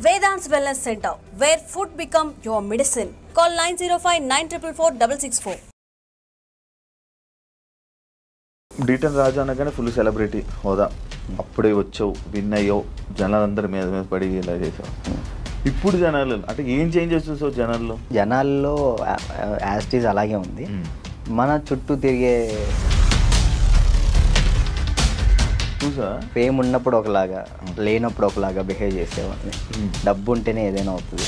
Vedant's Wellness Center, where food become your medicine. Call 905-944-664. De-tan రాజు అనగానే full celebrity హోదా. అప్పుడే వచ్చావు, విన్ అయ్యావు, జనాలందరి మీద మీద పడి ఇలా చేసావు. ఇప్పుడు జనాలు అంటే ఏం చేంజెస్ చూసావు జనాల్లో యాస్టీజ్ అలాగే ఉంది. మన చుట్టూ తిరిగే చూసా ఫేమ్ ఉన్నప్పుడు ఒకలాగా, లేనప్పుడు ఒకలాగా బిహేవ్ చేసేవాడిని. డబ్బు ఉంటేనే ఏదైనా అవుతుంది.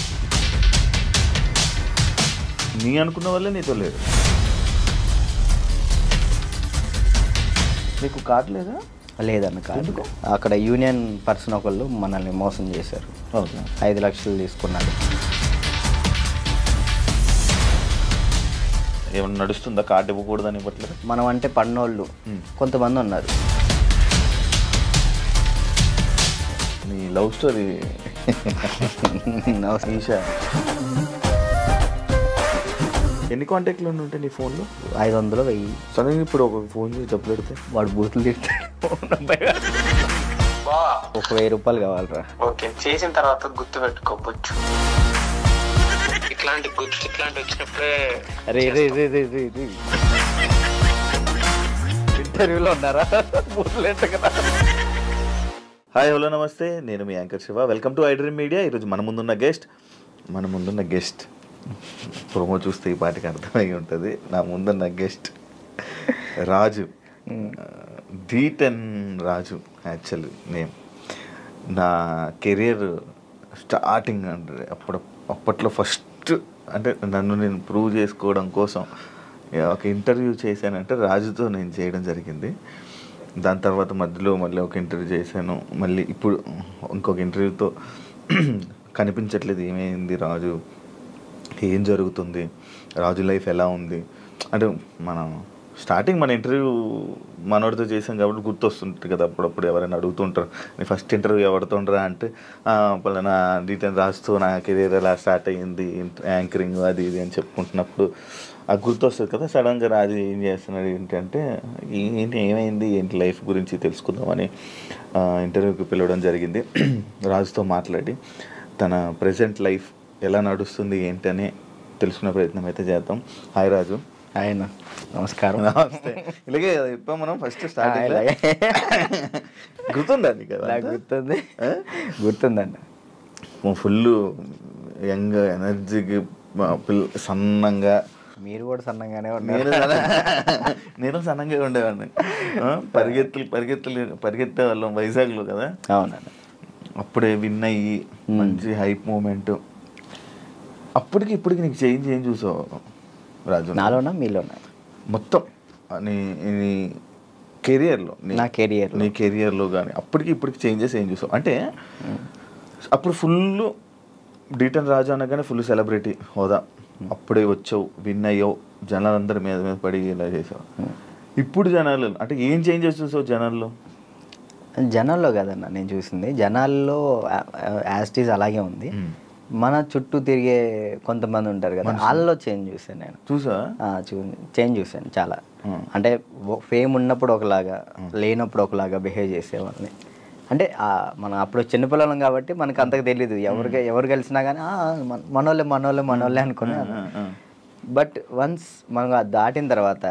నీ అనుకున్న వల్లే నీతో లేదు. నీకు కార్డు లేదా? లేదన్న కార్డు. అక్కడ యూనియన్ పర్సన్ ఒకళ్ళు మనల్ని మోసం చేశారు. 5 లక్షలు తీసుకున్నారు. ఏమన్నా నడుస్తుందా? కార్డు ఇవ్వకూడదని ఇవ్వట్లేదు. మనం అంటే పన్నోళ్ళు కొంతమంది ఉన్నారు. నీ లవ్ స్టోరీ ఈషా, ఎన్ని కాంటాక్ట్లు ఉంటాయి నీ ఫోన్లో? 500 1000. సడన్గా ఇప్పుడు ఒక ఫోన్ చేసి డబ్బులు పెడితే వాడు బూతులు తిడతాడు. ఒక 1000 రూపాయలు కావాలరా. ఓకే, చేసిన తర్వాత గుర్తు పెట్టుకోవచ్చు. ఇట్లాంటి వచ్చినప్పుడే ఇంటర్వ్యూలో ఉన్నారా? బూతులు కదా. హాయ్, హలో, నమస్తే. నేను మీ anchor Shiva. Welcome to iDream media. ఈరోజు మన ముందున్న గెస్ట్ ప్రోమో చూస్తే ఈ పాటికి అర్థమై ఉంటుంది. నా ముందున్న గెస్ట్ రాజు, డీటన్ రాజు యాక్చువల్లీ నేమ్. నా కెరియర్ స్టార్టింగ్ అంటే అప్పట్లో ఫస్ట్ అంటే నన్ను నేను ప్రూవ్ చేసుకోవడం కోసం ఒక ఇంటర్వ్యూ చేశానంటే రాజుతో నేను చేయడం జరిగింది. దాని తర్వాత మధ్యలో మళ్ళీ ఒక ఇంటర్వ్యూ చేశాను. మళ్ళీ ఇప్పుడు ఇంకొక ఇంటర్వ్యూతో కనిపించట్లేదు. ఏమైంది రాజు, ఏం జరుగుతుంది, రాజు లైఫ్ ఎలా ఉంది అంటే మనం స్టార్టింగ్ మన ఇంటర్వ్యూ మనోడితో చేసాం కాబట్టి గుర్తొస్తుంటుంది కదా. అప్పుడప్పుడు ఎవరైనా అడుగుతుంటారు, నీ ఫస్ట్ ఇంటర్వ్యూ ఎవరితో ఉండరా అంటే పలానా డీటెయిల్ రాస్తూ నా కెరీర్ ఎలా స్టార్ట్ అయ్యింది, యాంకరింగ్ అది ఇది అని చెప్పుకుంటున్నప్పుడు అది గుర్తొస్తుంది కదా. సడన్గా రాజు ఏం చేస్తున్నాడు ఏంటంటే ఏమైంది ఏంటి లైఫ్ గురించి తెలుసుకుందామని ఇంటర్వ్యూకి పిలవడం జరిగింది. రాజుతో మాట్లాడి తన ప్రజెంట్ లైఫ్ ఎలా నడుస్తుంది ఏంటనే తెలుసుకునే ప్రయత్నం అయితే చేద్దాం. హాయ్ రాజు. ఆయన నమస్కారం. నమస్తే. ఇలాగే చెప్పాం మనం ఫస్ట్ స్టార్టింగ్. గుర్తుందండి కదా? గుర్తుందండి. ఫుల్ యంగ్ ఎనర్జీకి సన్నంగా. మీరు కూడా సన్నంగానే నేను సన్నంగా ఉండేవాడిని. పరిగెత్తే వాళ్ళం వైజాగ్లో కదా. అవునండి. అప్పుడే విన్ అయ్యి మంచి హైప్ మూమెంట్. అప్పటికి ఇప్పటికి నీకు చేంజ్ ఏం చూసావు రాజు? నాలోనా మీలోనా? మొత్తం నీ కెరియర్లో, నీ కెరియర్లో కానీ అప్పటికి ఇప్పటికి చేంజెస్ ఏం చూసావు? అంటే అప్పుడు ఫుల్ డీటన్ రాజు అనగానే ఫుల్ సెలబ్రిటీ హోదా. అప్పుడే వచ్చావు, విన్ అయ్యావు, జనాలందరి మీద మీద పడి ఇలా చేసావు. ఇప్పుడు జనాలు అంటే ఏం చేంజెస్ చూసావు జనాల్లో కదన్న నేను చూసింది. జనాల్లో యాస్టీజ్ అలాగే ఉంది. మన చుట్టూ తిరిగే కొంతమంది ఉంటారు కదా, వాళ్ళలో చేంజ్ చూసాను నేను. చేంజ్ చూసాను చాలా. అంటే ఫేమ్ ఉన్నప్పుడు ఒకలాగా, లేనప్పుడు ఒకలాగా బిహేవ్ చేసేవాళ్ళని. అంటే మనం అప్పుడు చిన్నపిల్లలం కాబట్టి మనకు అంతకు తెలీదు. ఎవరు కలిసినా కానీ మనోళ్ళే అనుకున్నాను. బట్ వన్స్ మనం దాటిన తర్వాత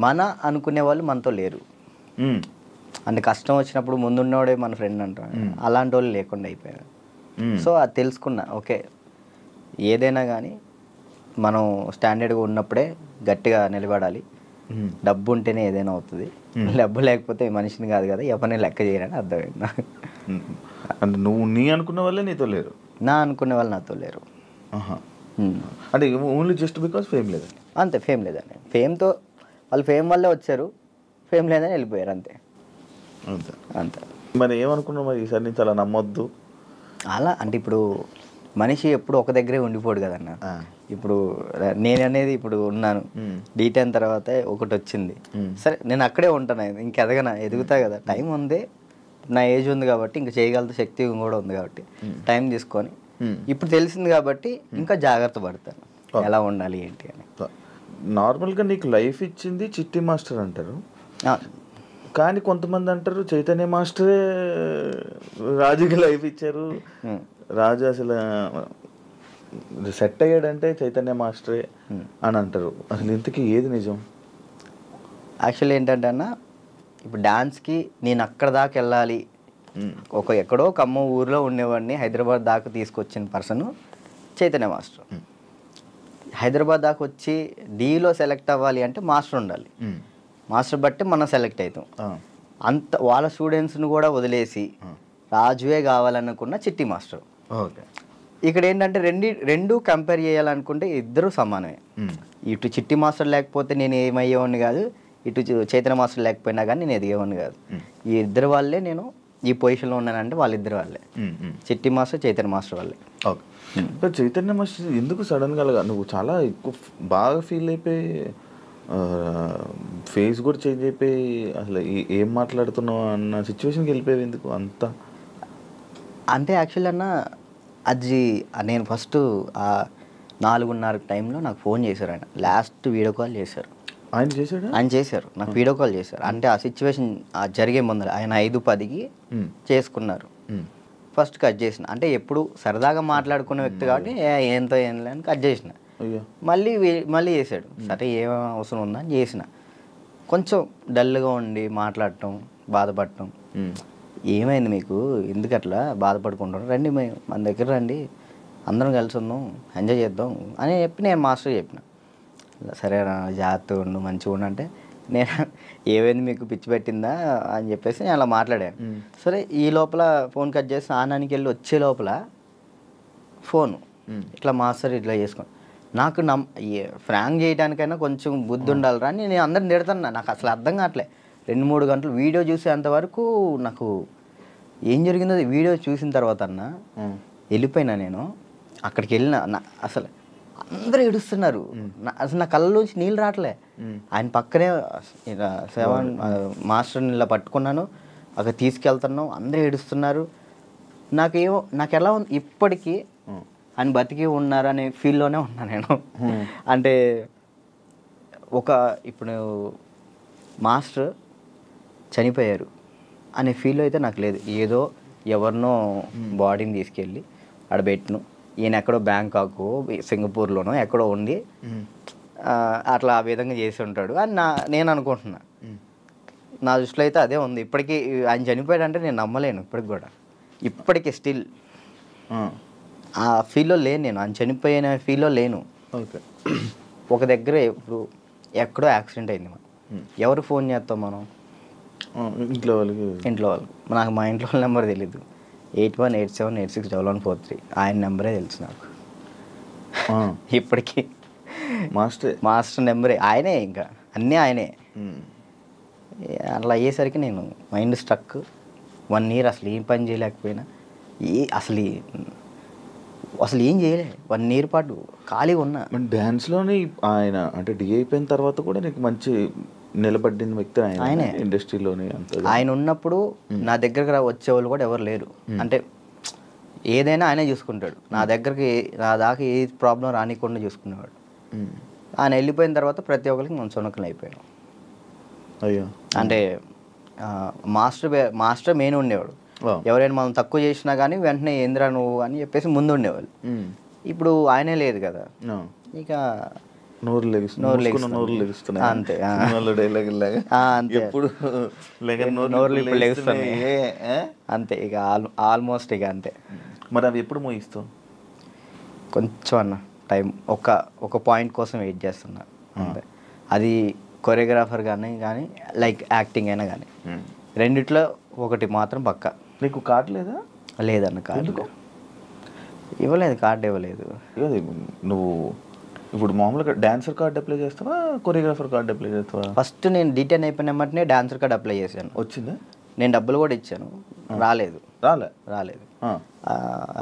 మన అనుకునే వాళ్ళు మనతో లేరు. అంటే కష్టం వచ్చినప్పుడు ముందున్నవాడే మన ఫ్రెండ్ అంటాం. అలాంటి వాళ్ళు లేకుండా అయిపోయారు. సో అది తెలుసుకున్నా. ఓకే, ఏదైనా కానీ మనం స్టాండర్డ్గా ఉన్నప్పుడే గట్టిగా నిలబడాలి. డబ్బు ఉంటేనే ఏదైనా అవుతుంది. డబ్బు లేకపోతే మనిషిని కాదు కదా, ఎవరిని లెక్క చేయరని అర్థమైంది నాకు. అంటే నువ్వు నీ అనుకున్న వాళ్ళే నీతో లేరు? నా అనుకునే వాళ్ళు నాతో లేరు. అంటే ఓన్లీ జస్ట్ బికాస్ ఫేమ్ లేదు? అంతే, ఫేమ్ లేదని. ఫేమ్తో వాళ్ళు ఫేమ్ వల్లే వచ్చారు, ఫేమ్ లేదని వెళ్ళిపోయారు. అంతే. మరి ఏమనుకున్నావు మరి ఈసారి నుంచి అలా నమ్మొద్దు అలా? అంటే ఇప్పుడు మనిషి ఎప్పుడు ఒక దగ్గరే ఉండిపోడు కదన్న. ఇప్పుడు నేను అనేది ఇప్పుడు ఉన్నాను, డీటెయిన్ తర్వాత ఒకటి వచ్చింది, సరే నేను అక్కడే ఉంటాను, ఇంక ఎదుగుతా కదా. టైం ఉంది, నా ఏజ్ ఉంది కాబట్టి, ఇంకా చేయగల శక్తి కూడా ఉంది కాబట్టి టైం తీసుకొని ఇప్పుడు తెలిసింది కాబట్టి ఇంకా జాగ్రత్త పడతాను ఎలా ఉండాలి ఏంటి అని. నార్మల్గా నీకు లైఫ్ ఇచ్చింది చిట్టి మాస్టర్ అంటారు, కానీ కొంతమంది అంటారు చైతన్య మాస్టరే రాజుకి లైఫ్ ఇచ్చారు, రాజు అసలు సెట్ అయ్యాడంటే చైతన్య మాస్టరే అని అంటారు. అసలు ఇంతకీ ఏది నిజం? యాక్చువల్లీ ఏంటంటే అన్న, ఇప్పుడు డాన్స్కి నేను అక్కడ దాకా వెళ్ళాలి, ఎక్కడో కమ్మ ఊరిలో ఉండేవాడిని హైదరాబాద్ దాకా తీసుకొచ్చిన పర్సన్ చైతన్య మాస్టర్. హైదరాబాద్ దాకా వచ్చి డీలో సెలెక్ట్ అవ్వాలి అంటే మాస్టర్ ఉండాలి. మాస్టర్ బట్టి మనం సెలెక్ట్ అవుతాం. అంత వాళ్ళ స్టూడెంట్స్ని కూడా వదిలేసి రాజువే కావాలనుకున్న చిట్టి మాస్టర్. ఓకే. ఇక్కడ ఏంటంటే రెండు కంపేర్ చేయాలనుకుంటే ఇద్దరు సమానమే. ఇటు చిట్టి మాస్టర్ లేకపోతే నేను ఏమయ్యేవాడిని కాదు, ఇటు చైతన్య మాస్టర్ లేకపోయినా కానీ నేను ఎదిగేవాడిని కాదు. ఈ ఇద్దరు వాళ్ళే నేను ఈ పొజిషన్లో ఉన్నానంటే వాళ్ళిద్దరు వాళ్ళే, చిట్టి మాస్టర్ చైతన్య మాస్టర్ వాళ్ళే. ఓకే. చైతన్య మాస్టర్ ఎందుకు సడన్గా నువ్వు చాలా ఎక్కువ బాగా ఫీల్ అయిపోయి ఫేస్ కూడా చేంజ్ అయిపోయి అసలు ఏం మాట్లాడుతున్నావు అన్న సిచ్యువేషన్కి వెళ్ళిపోయావు ఎందుకు అంతా? అంటే యాక్చువల్లీ అన్న, అది నేను ఫస్ట్ 4:30 టైంలో నాకు ఫోన్ చేశారు. ఆయన లాస్ట్ వీడియో కాల్ చేశారు. ఆయన చేశారు నాకు వీడియో కాల్ చేశారు. అంటే ఆ సిచ్యువేషన్ జరిగే ముందర ఆయన 5:10కి చేసుకున్నారు. ఫస్ట్ కట్ చేసిన, అంటే ఎప్పుడు సరదాగా మాట్లాడుకున్న వ్యక్తి కాబట్టి ఏంతో ఏం లేని కట్ చేసిన. మళ్ళీ చేశాడు. సరే ఏం అవసరం ఉందా అని చేసిన. కొంచెం డల్గా ఉండి మాట్లాడటం, బాధపడటం. ఏమైంది మీకు, ఎందుకు అట్లా బాధపడుకుంటారు, రండి మన దగ్గర రండి, అందరం కలిసి ఉందాం, ఎంజాయ్ చేద్దాం అని చెప్పి నేను మాస్టర్ చెప్పిన. సరే జాగ్రత్తగా ఉండు, మంచిగా ఉండు అంటే, నేను ఏమైంది మీకు పిచ్చి పెట్టిందా అని చెప్పేసి నేను అలా మాట్లాడాను. సరే ఈ లోపల ఫోన్ కట్ చేసి ఆనానికి వెళ్ళి వచ్చే లోపల ఫోను ఇట్లా మాస్టర్ ఇట్లా చేసుకోండి. నాకు ఫ్రాంక్ చేయడానికైనా కొంచెం బుద్ధి ఉండాలిరా అని నేను అందరిని తిడతాను. నాకు అసలు అర్థం కావట్లే. 2-3 గంటలు వీడియో చూసేంతవరకు నాకు ఏం జరిగిందో వీడియో చూసిన తర్వాత అన్న వెళ్ళిపోయినా. నేను అక్కడికి వెళ్ళిన, అసలు అందరూ ఏడుస్తున్నారు. అసలు నా కళ్ళలోంచి నీళ్ళు రావట్లే. ఆయన పక్కనే మాస్టర్ని ఇలా పట్టుకున్నాను, అక్కడ తీసుకెళ్తున్నాను, అందరూ ఏడుస్తున్నారు. నాకు ఎలా ఉంది ఇప్పటికీ, ఆయన బతికి ఉన్నారు అనే ఫీల్లోనే ఉన్నా నేను. అంటే ఇప్పుడు మాస్టర్ చనిపోయారు అనే ఫీల్ అయితే నాకు లేదు. ఏదో ఎవరినో బాడీని తీసుకెళ్ళి ఆడ పెట్టిను, ఈయన ఎక్కడో బ్యాంకాక్ సింగపూర్లోనో ఎక్కడో ఉండి అట్లా ఆ విధంగా చేసి ఉంటాడు అని నేను అనుకుంటున్నా. నా దృష్టిలో అయితే అదే ఉంది. ఇప్పటికీ ఆయన చనిపోయాడంటే నేను నమ్మలేను ఇప్పటికి కూడా. ఇప్పటికీ స్టిల్ ఆ ఫీల్లో లేను నేను, ఆయన చనిపోయిన ఫీల్లో లేను. ఓకే. ఒక దగ్గర ఇప్పుడు ఎక్కడో యాక్సిడెంట్ అయింది, ఎవరు ఫోన్ చేస్తాం మనం? ఇంట్లో వాళ్ళు. నాకు మా ఇంట్లో వాళ్ళ నెంబర్ తెలీదు. 8187861143 ఆయన నెంబరే తెలుసు నాకు ఇప్పటికీ. మాస్టర్ నెంబరే ఆయనే, ఇంకా అన్నీ ఆయనే. అట్లా అయ్యేసరికి నేను మైండ్ స్ట్రక్. 1 year అసలు ఏం పని చేయలేకపోయినా, అసలు ఏం చేయలే. 1 year పాటు ఖాళీగా ఉన్నా. డ్యాన్స్లోనే ఆయన అంటే డి అయిపోయిన తర్వాత కూడా నీకు మంచి నిలబడిన వ్యక్తి ఆయనే ఇండస్ట్రీలోనే. ఆయన ఉన్నప్పుడు నా దగ్గరకు వచ్చేవాళ్ళు కూడా ఎవరు లేరు. అంటే ఏదైనా ఆయనే చూసుకుంటాడు. నా దాకా ఏ ప్రాబ్లం రానికుండా చూసుకునేవాడు. ఆయన వెళ్ళిపోయిన తర్వాత ప్రతి ఒక్కరికి మనం చునకలు అయిపోయాం. అయ్యో. అంటే మాస్టర్ మెయిన్ ఉండేవాడు. ఎవరైనా మనం తక్కువ చేసినా కానీ వెంటనే ఏంద్రా నువ్వు అని చెప్పేసి ముందు ఉండేవాళ్ళు. ఇప్పుడు ఆయనే లేదు కదా, ఇక నోరు లెగుస్తున్నాయి అంతే. అంతే ఇక ఆల్మోస్ట్ ఇక అంతే. మరి అవి ఎప్పుడు మోయిస్తావు? కొంచెం అన్న టైం, ఒక పాయింట్ కోసం వెయిట్ చేస్తున్నా అంతే. అది కొరియోగ్రాఫర్ కానీ లైక్ యాక్టింగ్ అయినా కానీ రెండిట్లో ఒకటి మాత్రం పక్కా. నీకు కార్డు లేదా? లేదన్న కార్డు ఇవ్వలేదు. కార్డు ఇవ్వలేదు. నువ్వు ఇప్పుడు మామూలుగా డాన్సర్ కార్డు అప్లై చేస్తావా, కొరియోగ్రాఫర్ కార్డు అప్లై చేస్తావా? ఫస్ట్ నేను డీటెయిన్ అయిపోయిన వెంటనే డాన్సర్ కార్డు అప్లై చేశాను. వచ్చిందా? నేను డబ్బులు కూడా ఇచ్చాను, రాలేదు.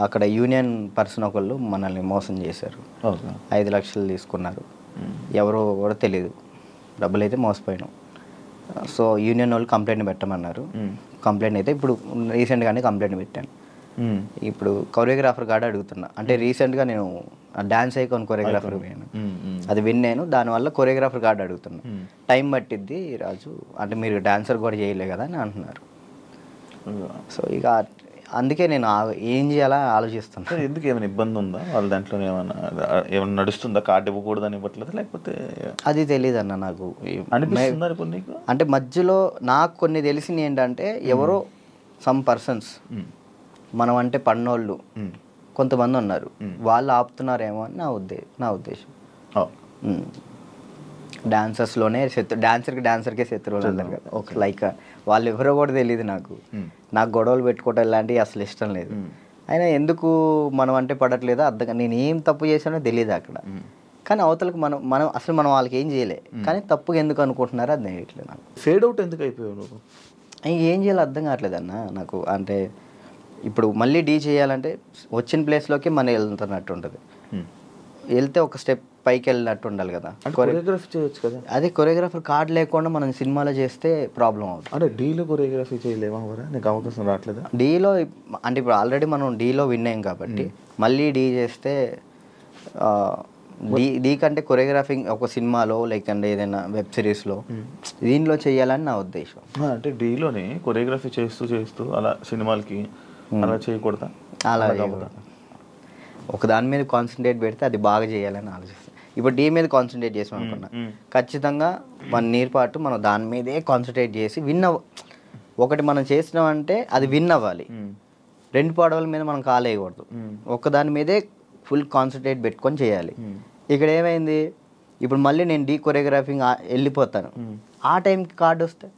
అక్కడ యూనియన్ పర్సన్ ఒకళ్ళు మనల్ని మోసం చేశారు. 5 లక్షలు తీసుకున్నారు. ఎవరో కూడా తెలియదు. డబ్బులు అయితే మోసపోయాను. సో యూనియన్ వాళ్ళు కంప్లైంట్ పెట్టమన్నారు. కంప్లైంట్ అయితే ఇప్పుడు రీసెంట్గానే కంప్లైంట్ పెట్టాను. ఇప్పుడు కొరియోగ్రాఫర్ కార్డు అడుగుతున్నా. అంటే రీసెంట్గా నేను డాన్స్ ఐకాన్ కొరియోగ్రాఫర్ పోయాను, అది విన్నాను. దానివల్ల కొరియోగ్రాఫర్ కార్డు అడుగుతున్నా. టైం పట్టిద్ది రాజు, అంటే మీరు డాన్సర్ కూడా చేయలే కదా అని అంటున్నారు. సో ఇక అందుకే నేను ఏం చేయాలా ఆలోచిస్తాను. ఎందుకు ఏమైనా ఇబ్బంది ఉందా వాళ్ళ దాంట్లో? ఏమైనా నడుస్తుందా? కార్డు ఇవ్వకూడదని ఇవ్వట్లేదు లేకపోతే అది తెలియదు అన్న నాకు. అనిపిస్తుందా ఇప్పుడు నీకు? అంటే మధ్యలో నాకు కొన్ని తెలిసింది ఏంటంటే ఎవరో సమ్ పర్సన్స్ మనం అంటే పన్నోళ్ళు కొంతమంది ఉన్నారు, వాళ్ళు ఆపుతున్నారేమో అని నా ఉద్దేశం. డాన్సర్స్లోనే డాన్సర్కే శత్రువులు అన్నారు కదా, లైక్ వాళ్ళు ఎవరో కూడా తెలియదు నాకు. గొడవలు పెట్టుకోవటం ఇలాంటివి అసలు ఇష్టం లేదు. అయినా ఎందుకు మనం అంటే పడట్లేదో అర్థం, నేను ఏం తప్పు చేశానో తెలియదు అక్కడ. కానీ అవతలకు మనం అసలు మనం వాళ్ళకి ఏం చేయలే, కానీ తప్పుగా ఎందుకు అనుకుంటున్నారో అది తెలియట్లేదు నాకు. ఫేడ్ అవుట్ ఎందుకు అయిపోయావు నువ్వు? ఏం చేయాలో అర్థం కావట్లేదు అన్న నాకు. అంటే ఇప్పుడు మళ్ళీ డీ చేయాలంటే వచ్చిన ప్లేస్లోకి మనం వెళ్తున్నట్టు ఉంటుంది, వెళ్తే ఒక స్టెప్ పైకి వెళ్ళినట్టు ఉండాలి కదా. కొరియోగ్రఫీ చేయొచ్చు కదా. అదే కొరియోగ్రాఫర్ కార్డ్ లేకుండా మనం సినిమాలో చేస్తే ప్రాబ్లం అవుతుంది. అంటే డీలో కొరియోగ్రఫీ చేయలేమా? నీకు అవకాశం రావట్లేదా డీలో? అంటే ఇప్పుడు ఆల్రెడీ మనం డీలో విన్ అయ్యాం కాబట్టి మళ్ళీ డీ చేస్తే డీ కంటే కొరియోగ్రాఫింగ్ ఒక సినిమాలో లైక్ అంటే ఏదైనా వెబ్ సిరీస్లో దీనిలో చేయాలని నా ఉద్దేశం. అంటే డీలోనే కొరియోగ్రఫీ చేస్తూ అలా సినిమాలకి అలా చేయకూడదా? అలా ఒక దాని మీద కాన్సన్ట్రేట్ పెడితే అది బాగా చేయాలని ఆలోచిస్తాను. ఇప్పుడు డీ మీద కాన్సన్ట్రేట్ చేసాం అనుకున్నా, ఖచ్చితంగా 1 year పాటు మనం దాని మీదే కాన్సన్ట్రేట్ చేసి ఒకటి మనం చేసినామంటే అది విన్ అవ్వాలి. 2 పడవల మీద మనం కాలేయకూడదు, ఒక దాని మీదే ఫుల్ కాన్సన్ట్రేట్ పెట్టుకొని చేయాలి. ఇక్కడ ఏమైంది, ఇప్పుడు మళ్ళీ నేను డీ కొరియోగ్రాఫింగ్ వెళ్ళిపోతాను, ఆ టైంకి కార్డు వస్తే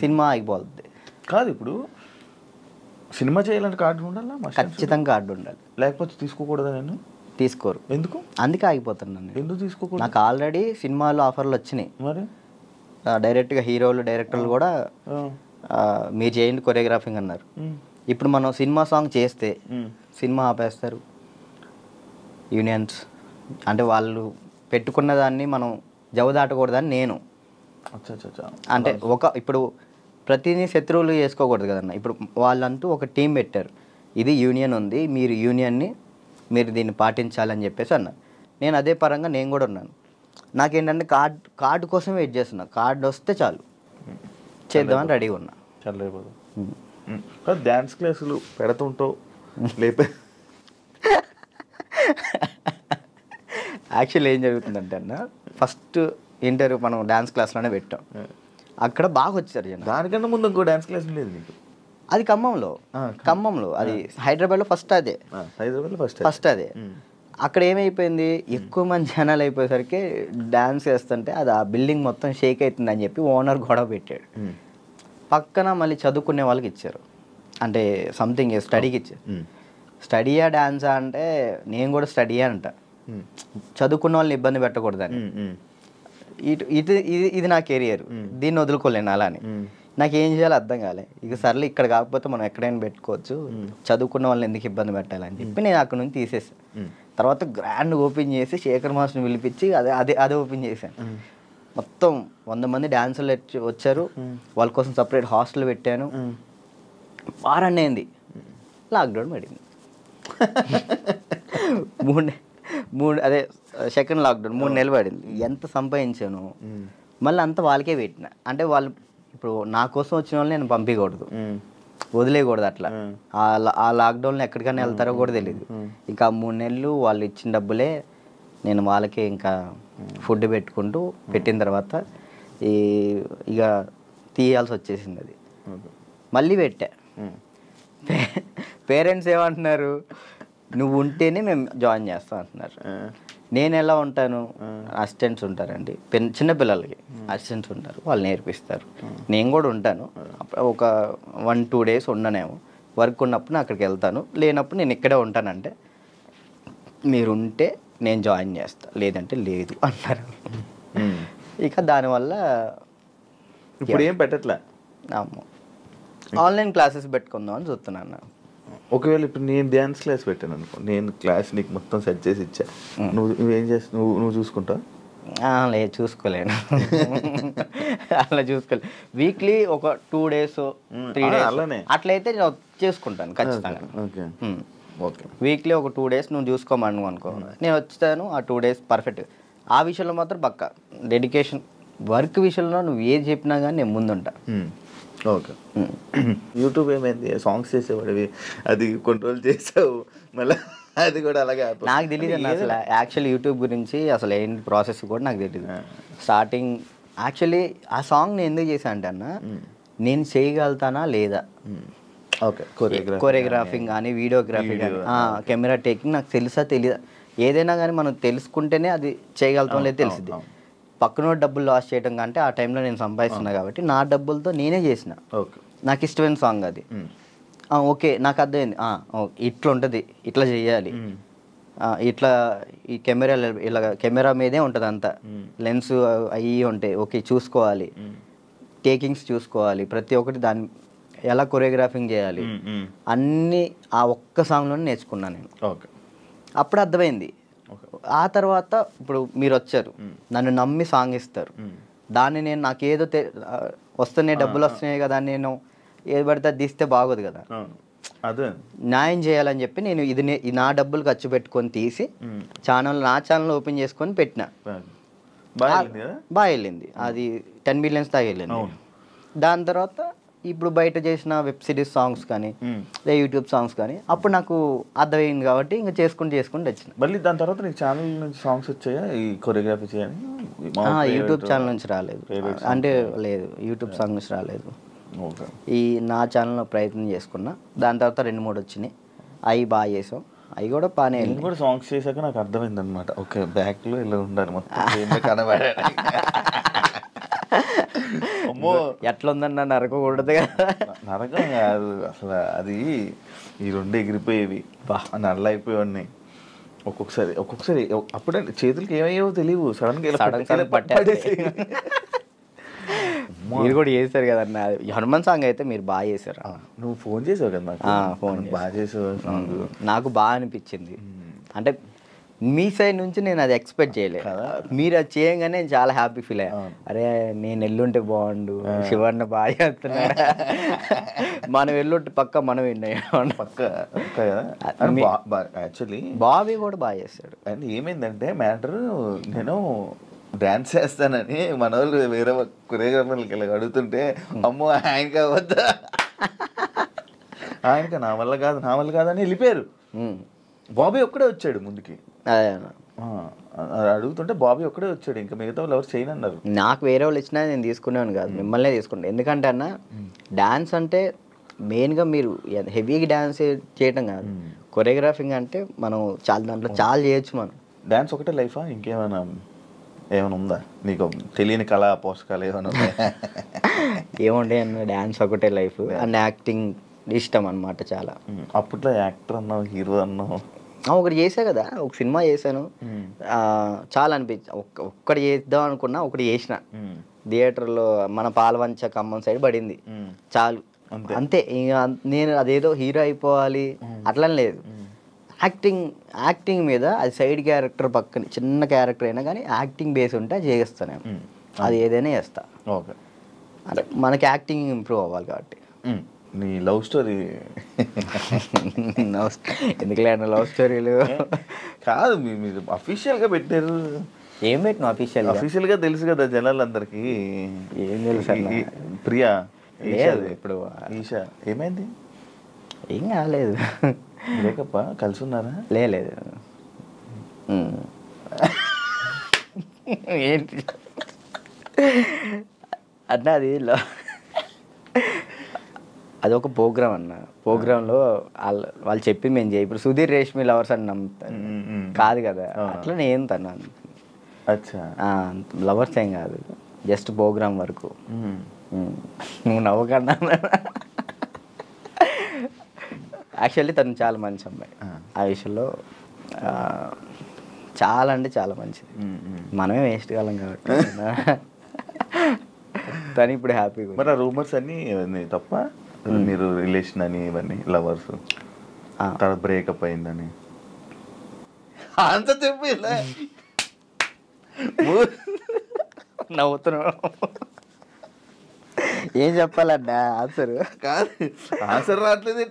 సినిమా ఆగిపోతుంది. కాదు, ఇప్పుడు సినిమా చేయాలంటే కార్డు ఉండాలా? ఖచ్చితంగా కార్డు ఉండాలి, లేకపోతే తీసుకోకూడదా? నేను తీసుకోరు. ఎందుకు? అందుకే ఆగిపోతాను. ఎందుకు తీసుకోకూడదు? నాకు ఆల్రెడీ సినిమాలో ఆఫర్లు వచ్చినాయి. మరి డైరెక్ట్గా హీరోలు డైరెక్టర్లు కూడా మీరు చేయండి కొరియోగ్రాఫింగ్ అన్నారు. ఇప్పుడు మనం సినిమా సాంగ్ చేస్తే సినిమా ఆపేస్తారు యూనియన్స్. అంటే వాళ్ళు పెట్టుకున్న దాన్ని మనం జవదాటకూడదని నేను. అంటే ఇప్పుడు ప్రతిదీ శత్రువులు చేసుకోకూడదు కదన్న. ఇప్పుడు వాళ్ళంటూ ఒక టీం పెట్టారు, ఇది యూనియన్ ఉంది, మీరు దీన్ని పాటించాలని చెప్పేసి అన్నారు. నేను అదే పరంగా నేను కూడా ఉన్నాను. నాకేంటంటే కార్డు కోసం వెయిట్ చేస్తున్నా, కార్డు వస్తే చాలు చేద్దామని రెడీగా ఉన్నా. చాలా డ్యాన్స్ క్లాసులు పెడుతుంటావు లేపే. యాక్చువల్లీ ఏం జరుగుతుందంటే అన్న, ఫస్ట్ ఇంటర్వ్యూ మనం డ్యాన్స్ క్లాస్లోనే పెట్టాం, అక్కడ బాగా వచ్చారు జనం. దానికన్నా ముందు ఇంకో డ్యాన్స్ క్లాస్ ఉండేది నీకు? అది ఖమ్మంలో అది హైదరాబాద్లో ఫస్ట్ అదే. హైదరాబాద్లో ఫస్ట్ అదే. అక్కడ ఏమైపోయింది, ఎక్కువ మంది జనాలు అయిపోయేసరికి డ్యాన్స్ చేస్తుంటే అది ఆ బిల్డింగ్ మొత్తం షేక్ అవుతుందని చెప్పి ఓనర్ గొడవ పెట్టాడు. పక్కన మళ్ళీ చదువుకునే వాళ్ళకి ఇచ్చారు, అంటే సంథింగ్ స్టడీకి ఇచ్చారు. స్టడీయా డ్యాన్సా అంటే నేను కూడా స్టడీయా అంట, చదువుకున్న వాళ్ళని ఇబ్బంది పెట్టకూడదని. ఇది నా కెరియర్, దీన్ని వదులుకోలేను అలా అని. నాకు ఏం చేయాలో అర్థం కాలే. ఇక సర్లే ఇక్కడ కాకపోతే మనం ఎక్కడైనా పెట్టుకోవచ్చు, చదువుకున్న వాళ్ళని ఎందుకు ఇబ్బంది పెట్టాలని చెప్పి నేను అక్కడ నుంచి తీసేసాను. తర్వాత గ్రాండ్ ఓపెన్ చేసి శేఖర్ మాస్టర్ని పిలిపించి అదే ఓపెన్ చేశాను. మొత్తం 100 మంది డాన్సర్లు వచ్చారు, వాళ్ళ కోసం సపరేట్ హాస్టల్ పెట్టాను. వారాన్ని అయింది, లాక్డౌన్ పడింది. అదే సెకండ్ లాక్డౌన్ 3 నెలలు పడింది. ఎంత సంపాదించాను మళ్ళీ అంతా వాళ్ళకే పెట్టిన. అంటే వాళ్ళు ఇప్పుడు నా కోసం వచ్చిన వాళ్ళని నేను పంపించకూడదు, వదిలేయకూడదు. అట్లా ఆ లాక్డౌన్లో ఎక్కడికైనా వెళ్తారో కూడా తెలియదు. ఇంకా 3 నెలలు వాళ్ళు ఇచ్చిన డబ్బులే నేను వాళ్ళకే ఇంకా ఫుడ్ పెట్టుకుంటూ పెట్టిన తర్వాత ఇక తీయాల్సి వచ్చేసింది. అది మళ్ళీ పెట్టా. పేరెంట్స్ ఏమంటున్నారు, నువ్వు ఉంటేనే మేము జాయిన్ చేస్తాం అంటున్నారు. నేను ఎలా ఉంటాను, అసిస్టెంట్స్ ఉంటారండి, చిన్నపిల్లలకి అసిస్టెంట్స్ ఉంటారు, వాళ్ళు నేర్పిస్తారు. నేను కూడా ఉంటాను, ఒక 1-2 days ఉండనేమో. వర్క్ ఉన్నప్పుడు నేను అక్కడికి వెళ్తాను, లేనప్పుడు నేను ఇక్కడే ఉంటానంటే మీరు ఉంటే నేను జాయిన్ చేస్తా, లేదంటే లేదు అన్నారు. ఇక దానివల్ల ఇప్పుడు ఏం పెట్టట్లే. ఆన్లైన్ క్లాసెస్ పెట్టుకుందామని చూస్తున్నాను. ఒకవేళ ఇప్పుడు నేను డ్యాన్స్ క్లాస్ పెట్టాను అనుకో, నేను క్లాస్ నీకు మొత్తం సెట్ చేసి ఇచ్చా, నువ్వేం చేస్తావు? నువ్వు చూసుకుంటావు? లేదు, చూసుకోలేను. అలా చూసుకోలేదు. వీక్లీ ఒక 2 days 3 days అలానే అట్లయితే నేను చేసుకుంటాను ఖచ్చితంగా. ఓకే, వీక్లీ ఒక 2 days నువ్వు చూసుకోమను అనుకో, నేను వచ్చాను ఆ 2 days పర్ఫెక్ట్. ఆ విషయంలో మాత్రం పక్కా డెడికేషన్. వర్క్ విషయంలో నువ్వు ఏది చెప్పినా కానీ నేను ముందుంటా. ఓకే. యూట్యూబ్ ఏమైంది? సాంగ్స్ చేసేవాడివి, అది కంట్రోల్ చేసావు, మళ్ళీ అది కూడా అలాగే. నాకు తెలియదు అన్న అసలు యాక్చువల్లీ యూట్యూబ్ గురించి అసలు ఏంటి ప్రాసెస్ కూడా నాకు తెలియదు. స్టార్టింగ్ యాక్చువల్లీ ఆ సాంగ్ నేను ఎందుకు చేశాను అంటే అన్న, నేను చేయగలుగుతానా లేదా, ఓకే, కొరియోగ్రాఫింగ్ కానీ వీడియోగ్రఫీ కానీ కెమెరా టేకింగ్ నాకు తెలుసా తెలియదా, ఏదైనా కానీ మనం తెలుసుకుంటేనే అది చేయగలుగుతాం లేదు తెలిసింది. పక్కన డబ్బులు లాస్ చేయడం కంటే ఆ టైంలో నేను సంపాదిస్తున్నా కాబట్టి నా డబ్బులతో నేనే చేసిన. నాకు ఇష్టమైన సాంగ్ అది. ఓకే నాకు అర్థమైంది, ఇట్లా ఉంటుంది, ఇట్లా చేయాలి, ఇట్లా ఈ కెమెరా ఇలా కెమెరా మీదే ఉంటుంది అంతా, లెన్స్ అవి ఉంటాయి, ఓకే చూసుకోవాలి, టేకింగ్స్ చూసుకోవాలి, ప్రతి ఒక్కటి దాన్ని ఎలా కొరియోగ్రాఫింగ్ చేయాలి అన్నీ ఆ ఒక్క సాంగ్లోనే నేర్చుకున్నాను నేను. ఓకే, అప్పుడు అర్థమైంది. ఆ తర్వాత ఇప్పుడు మీరు వచ్చారు, నన్ను నమ్మి సాంగ్ ఇస్తారు, దాన్ని నేను నాకేదో వస్తున్నాయి డబ్బులు వస్తున్నాయి కదా, నేను ఏది పడితే అది తీస్తే బాగోదు కదా, అదే న్యాయం చేయాలని చెప్పి నేను ఇది నా డబ్బులు ఖర్చు పెట్టుకొని తీసి నా ఛానల్ ఓపెన్ చేసుకొని పెట్టిన. బాగా వెళ్ళింది, అది 10 millions దాకా వెళ్ళింది. దాని తర్వాత ఇప్పుడు బయట చేసిన వెబ్ సిరీస్ సాంగ్స్ కానీ లేదా యూట్యూబ్ సాంగ్స్ కానీ అప్పుడు నాకు అర్థమైంది కాబట్టి ఇంకా చేసుకుంటూ వచ్చిన. మళ్ళీ దాని తర్వాత నీకు ఛానల్ నుంచి సాంగ్స్ వచ్చాయా ఈ కొరియోగ్రఫీ చేయని? యూట్యూబ్ ఛానల్ నుంచి రాలేదు, అంటే లేదు యూట్యూబ్ సాంగ్ నుంచి రాలేదు. ఈ నా ఛానల్లో ప్రయత్నం చేసుకున్నా, దాని తర్వాత 2-3 వచ్చినాయి, అవి బాగా చేసాం, అవి కూడా బాగానే వెళ్ళి కూడా సాంగ్స్ చేశాక నాకు అర్థమైంది అనమాట. ఓకే, బ్యాక్లో ఇలా ఉండాలి మొత్తం కనబడే. అమ్మో ఎట్లా ఉందన్న నరకకూడదు కదా. నరకం కాదు అసలు, అది ఈ 2 ఎగిరిపోయేవి, నల్ల అయిపోయి ఒక్కొక్కసారి అప్పుడే చేతులకి ఏమయ్యేవో తెలియవు, సడన్గా పట్టేసి. మీరు కూడా చేశారు కదన్న హనుమాన్ సాంగ్, అయితే మీరు బాగా చేశారు. నువ్వు ఫోన్ చేసావు కదా, ఫోన్ బాగా చేసావు. నాకు బాగా అనిపించింది, అంటే మీ సైడ్ నుంచి నేను అది ఎక్స్పెక్ట్ చేయలేదు, మీరు అది చేయగానే నేను చాలా హ్యాపీ ఫీల్ అయ్యా. అరే నేను ఎల్లుంటే బాగుండు, శివన్న బాగా చేస్తున్నాడు, మనం ఎల్లుంటే పక్క మనం యాక్చువల్లీ బాబీ కూడా బాగా చేస్తాడు. అండ్ ఏమైందంటే మ్యాటర్, నేను డాన్స్ చేస్తానని మన వాళ్ళు వేరే కొరియోగ్రాఫర్లకి ఇలా అడుగుతుంటే, అమ్మో ఆయనకి అవద్దా, ఆయనకి నా వల్ల కాదని వెళ్ళిపోయారు. బాబీ ఒక్కడే వచ్చాడు ముందుకి, అడుగుతుంటే బాబీ ఒక్కడే వచ్చాడు, ఇంకా మిగతా వాళ్ళు ఎవరు చేయనన్నారు. నాకు వేరే వాళ్ళు ఇచ్చినా నేను తీసుకునేవాను కాదు, మిమ్మల్నే తీసుకుంటాను. ఎందుకంటే అన్న డాన్స్ అంటే మెయిన్గా మీరు హెవీగా డాన్స్ చేయటం కాదు, కొరియోగ్రాఫింగ్ అంటే మనం దాంట్లో చాలా చేయొచ్చు. మనం డాన్స్ ఒకటే లైఫా, ఇంకేమైనా ఉందా నీకు తెలియని కళా పోషకాలు ఏమైనా ఉన్నాయా? ఏముండే అన్న, డాన్స్ ఒకటే లైఫ్ అండ్ యాక్టింగ్ ఇష్టం అనమాట చాలా. అప్పట్లో యాక్టర్ అన్నావు, హీరో అన్నావు, ఒకటి చేసా కదా, ఒక సినిమా చేశాను, చాలా అనిపించి ఒక్కటి చేద్దాం అనుకున్నా, ఒకటి చేసిన థియేటర్లో, మన పాలవంచ ఖమ్మం సైడ్ పడింది, చాలు అంతే. ఇంకా నేను అదేదో హీరో అయిపోవాలి అట్లా లేదు, యాక్టింగ్ మీద అది సైడ్ క్యారెక్టర్ పక్కన చిన్న క్యారెక్టర్ అయినా కానీ యాక్టింగ్ బేస్ ఉంటే అది చేస్తాను, అది ఏదైనా చేస్తా. ఓకే, అంటే మనకి యాక్టింగ్ ఇంప్రూవ్ అవ్వాలి కాబట్టి. నీ లవ్ స్టోరీ ఎందుకులే లవ్ స్టోరీలు కాదు, మీరు అఫీషియల్గా పెట్టారు. ఏం పెట్టిన అఫీషియల్గా తెలుసు కదా జనాలందరికీ. ఏం తెలుసు? ప్రియా ఇప్పుడు ఈషా ఏమైంది? ఏం కాలేదు, బ్రేకప్ కలిసి ఉన్నారా? లేదు. ఏంటి అన్న, అది ఒక ప్రోగ్రామ్ అన్న, ప్రోగ్రాంలో వాళ్ళు చెప్పి మేము చేయి. ఇప్పుడు సుధీర్ రేష్మి లవర్స్ అని నమ్ముతాను కాదు కదా, అట్లా నేను తను లవర్స్ ఏం కాదు, జస్ట్ ప్రోగ్రామ్ వరకు. నువ్వు నవ్వకన్నా. యాక్చువల్లీ తను చాలా మంచి అమ్మాయి, ఆ విషయంలో చాలా అంటే చాలా మంచిది. మనమే వేస్ట్ కాలం కాబట్టి తను ఇప్పుడు హ్యాపీగా. మరి ఆ రూమర్స్ అన్నీ తప్ప, మీరు రిలేషన్ అని ఇవన్నీ లవర్స్ తర్వాత బ్రేకప్ అయిందని అంత చెప్పి నవ్వుతున్నావు. ఏం చెప్పాలన్నా ఆన్సర్? కాదు, ఆన్సర్ రావట్లేదు.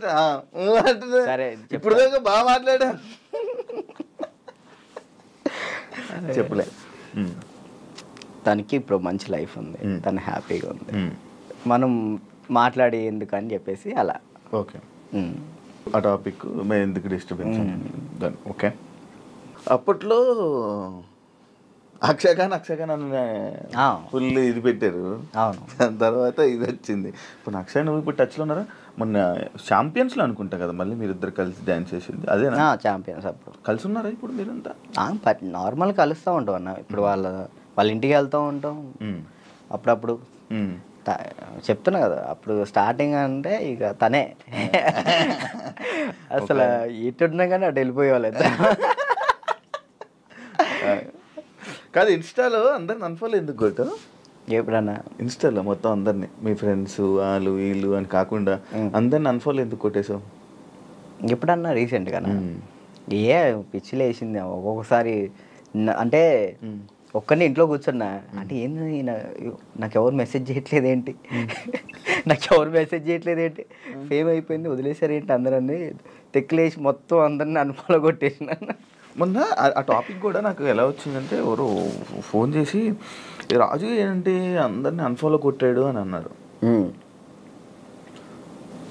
సరే ఇప్పుడు దాకా బాగా మాట్లాడా, చెప్పలే. తనకి ఇప్పుడు మంచి లైఫ్ ఉంది, తను హ్యాపీగా ఉంది. మాట్లాడి ఎందుకు అని చెప్పేసి అలా. ఓకే, ఆ టాపిక్ మేము ఎందుకు డిస్టర్బెన్స్ దాన్ని. ఓకే, అప్పట్లో అక్షయఖాన్ ఫుల్ ఇది పెట్టారు. అవును, దాని తర్వాత ఇది వచ్చింది. ఇప్పుడు అక్షయ్ నువ్వు ఇప్పుడు టచ్లో ఉన్నారా? మొన్న ఛాంపియన్స్లో అనుకుంటా కదా మళ్ళీ మీరిద్దరు కలిసి డ్యాన్స్ చేసింది అదేనా? ఛాంపియన్స్ అప్పుడు కలిసి ఉన్నారా ఇప్పుడు మీరంతా? నార్మల్ కలుస్తూ ఉంటాం అన్న. ఇప్పుడు వాళ్ళ ఇంటికి వెళ్తూ ఉంటాం అప్పుడప్పుడు. చెప్తున్నా కదా, అప్పుడు స్టార్టింగ్ అంటే ఇక తనే అసలు ఇటున్నా కానీ అటు వెళ్ళిపోయేవాళ్ళు. కాదు, ఇన్స్టాలో అందరిని అన్ఫాలో ఎందుకు కొట్టావు? ఎప్పుడన్నా ఇన్స్టాలో మొత్తం అందరినీ, మీ ఫ్రెండ్స్ వాళ్ళు వీళ్ళు అని కాకుండా అందరిని అన్ఫాలో ఎందుకు కొట్టేసావు? ఎప్పుడన్నా రీసెంట్గా ఏ పిచ్చిలు వేసింది ఒక్కొక్కసారి. అంటే ఒక్కరిని ఇంట్లో కూర్చున్నా అంటే ఏంది నాకు ఎవరు మెసేజ్ చేయట్లేదు ఏంటి, ఫేమ్ అయిపోయింది వదిలేసారు ఏంటి అందరన్నీ తెక్కులేసి మొత్తం అందరిని అన్ఫాలో కొట్టేసిన. మొన్న ఆ టాపిక్ కూడా నాకు ఎలా వచ్చిందంటే ఎవరు ఫోన్ చేసి రాజు ఏంటి అందరిని అన్ఫాలో కొట్టాడు అని అన్నారు.